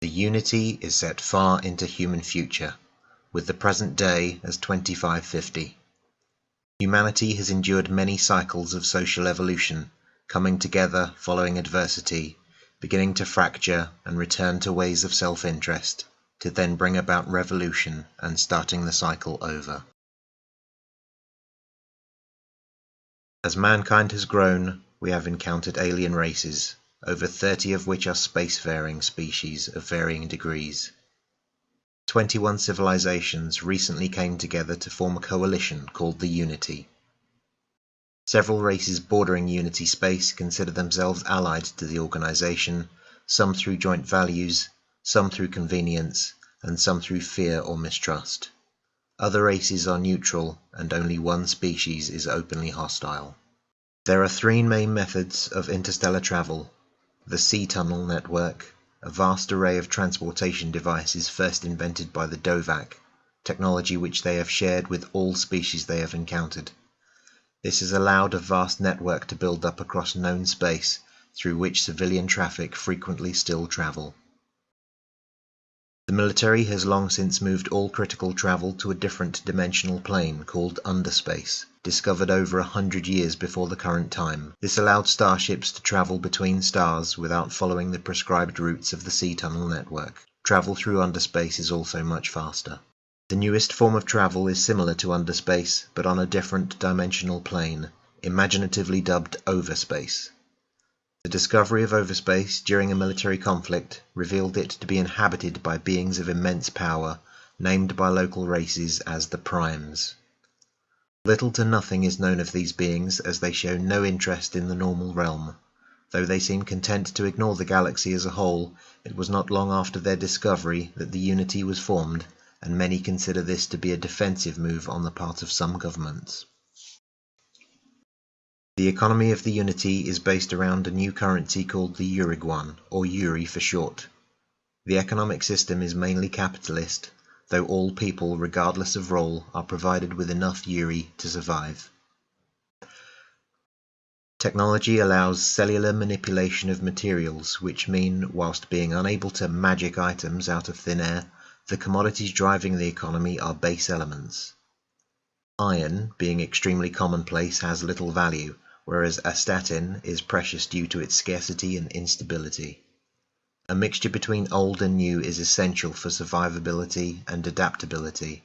The UNITI is set far into human future, with the present day as 2550. Humanity has endured many cycles of social evolution, coming together following adversity, beginning to fracture and return to ways of self-interest, to then bring about revolution and starting the cycle over. As mankind has grown, we have encountered alien races, over 30 of which are spacefaring species of varying degrees. 21 civilizations recently came together to form a coalition called the UNITI. Several races bordering UNITI space consider themselves allied to the organization, some through joint values, some through convenience, and some through fear or mistrust. Other races are neutral, and only one species is openly hostile. There are three main methods of interstellar travel: the sea tunnel network, a vast array of transportation devices first invented by the Dovak, technology which they have shared with all species they have encountered. This has allowed a vast network to build up across known space, through which civilian traffic frequently still travel. The military has long since moved all critical travel to a different dimensional plane called underspace, discovered over 100 years before the current time. This allowed starships to travel between stars without following the prescribed routes of the sea tunnel network. Travel through underspace is also much faster. The newest form of travel is similar to underspace, but on a different dimensional plane, imaginatively dubbed overspace. The discovery of overspace during a military conflict revealed it to be inhabited by beings of immense power, named by local races as the Primes. Little to nothing is known of these beings, as they show no interest in the normal realm. Though they seem content to ignore the galaxy as a whole, it was not long after their discovery that the UNITI was formed, and many consider this to be a defensive move on the part of some governments. The economy of the UNITI is based around a new currency called the Uruguan, or Uri for short. The economic system is mainly capitalist, though all people, regardless of role, are provided with enough Uri to survive. Technology allows cellular manipulation of materials, which mean, whilst being unable to magic items out of thin air, the commodities driving the economy are base elements. Iron, being extremely commonplace, has little value, whereas astatin is precious due to its scarcity and instability. A mixture between old and new is essential for survivability and adaptability.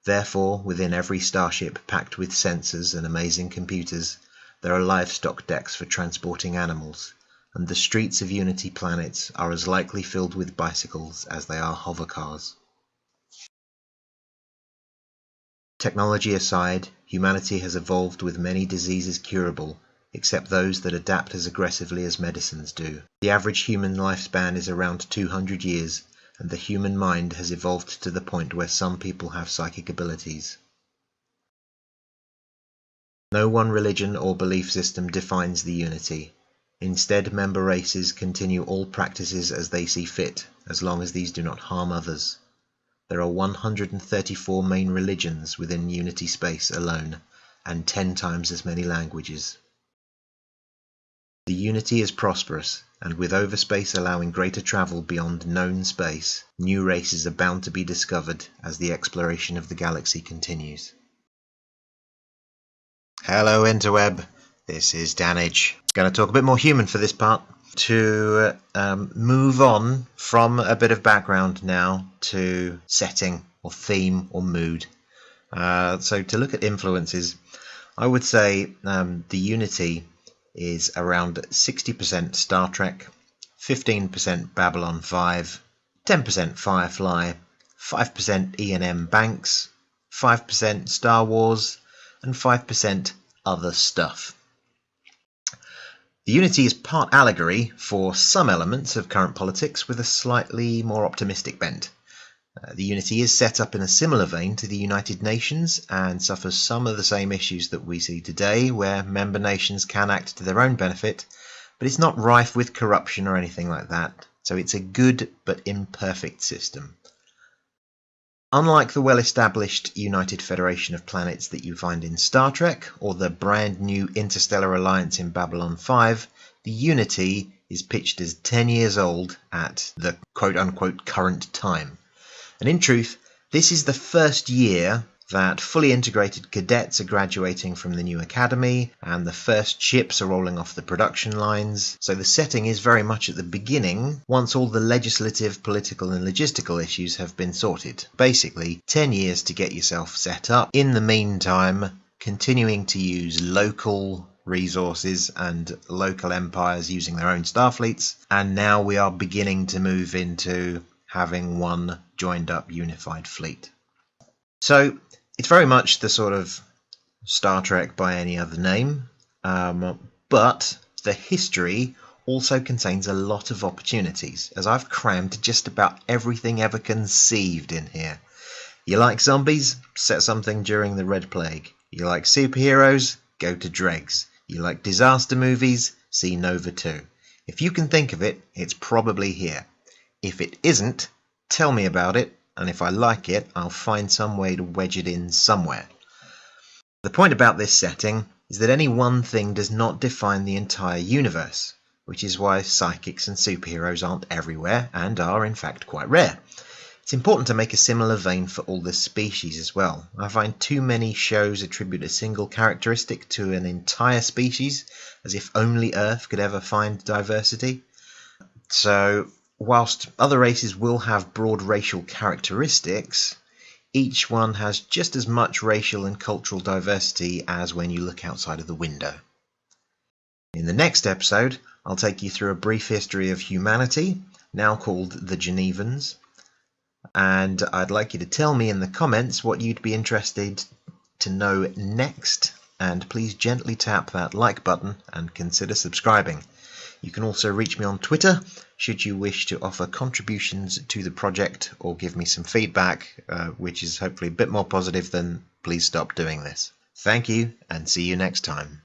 Therefore, within every starship packed with sensors and amazing computers, there are livestock decks for transporting animals, and the streets of UNITI planets are as likely filled with bicycles as they are hovercars. Technology aside, humanity has evolved with many diseases curable, except those that adapt as aggressively as medicines do. The average human lifespan is around 200 years, and the human mind has evolved to the point where some people have psychic abilities. No one religion or belief system defines the UNITI. Instead, member races continue all practices as they see fit, as long as these do not harm others. There are 134 main religions within UNITI space alone, and 10 times as many languages. The UNITI is prosperous, and with overspace allowing greater travel beyond known space, new races are bound to be discovered as the exploration of the galaxy continues. Hello interweb, this is Danage. Going to talk a bit more human for this part, to move on from a bit of background now to setting or theme or mood. So to look at influences, I would say the UNITI is around 60% Star Trek, 15% Babylon 5, 10% Firefly, 5% E&M Banks, 5% Star Wars, and 5% other stuff. The UNITI is part allegory for some elements of current politics with a slightly more optimistic bent. The UNITI is set up in a similar vein to the United Nations and suffers some of the same issues that we see today, where member nations can act to their own benefit, but it's not rife with corruption or anything like that, so it's a good but imperfect system. Unlike the well-established United Federation of Planets that you find in Star Trek, or the brand new Interstellar Alliance in Babylon 5, the UNITI is pitched as 10 years old at the quote-unquote current time. And in truth, this is the first year that fully integrated cadets are graduating from the new academy and the first ships are rolling off the production lines. So the setting is very much at the beginning, once all the legislative, political and logistical issues have been sorted. Basically, 10 years to get yourself set up. In the meantime, continuing to use local resources and local empires using their own starfleets, and now we are beginning to move into having one joined up unified fleet. So it's very much the sort of Star Trek by any other name, but the history also contains a lot of opportunities, as I've crammed just about everything ever conceived in here. You like zombies? Set something during the Red Plague. You like superheroes? Go to Dregs. You like disaster movies? See Nova 2. If you can think of it, it's probably here. If it isn't, tell me about it, and if I like it, I'll find some way to wedge it in somewhere. The point about this setting is that any one thing does not define the entire universe, which is why psychics and superheroes aren't everywhere and are in fact quite rare. It's important to make a similar vein for all the species as well. I find too many shows attribute a single characteristic to an entire species, as if only Earth could ever find diversity. So, whilst other races will have broad racial characteristics, each one has just as much racial and cultural diversity as when you look outside of the window. In the next episode, I'll take you through a brief history of humanity, now called the Genevans, and I'd like you to tell me in the comments what you'd be interested to know next, and please gently tap that like button and consider subscribing. You can also reach me on Twitter should you wish to offer contributions to the project or give me some feedback, which is hopefully a bit more positive than "please stop doing this." Thank you, and see you next time.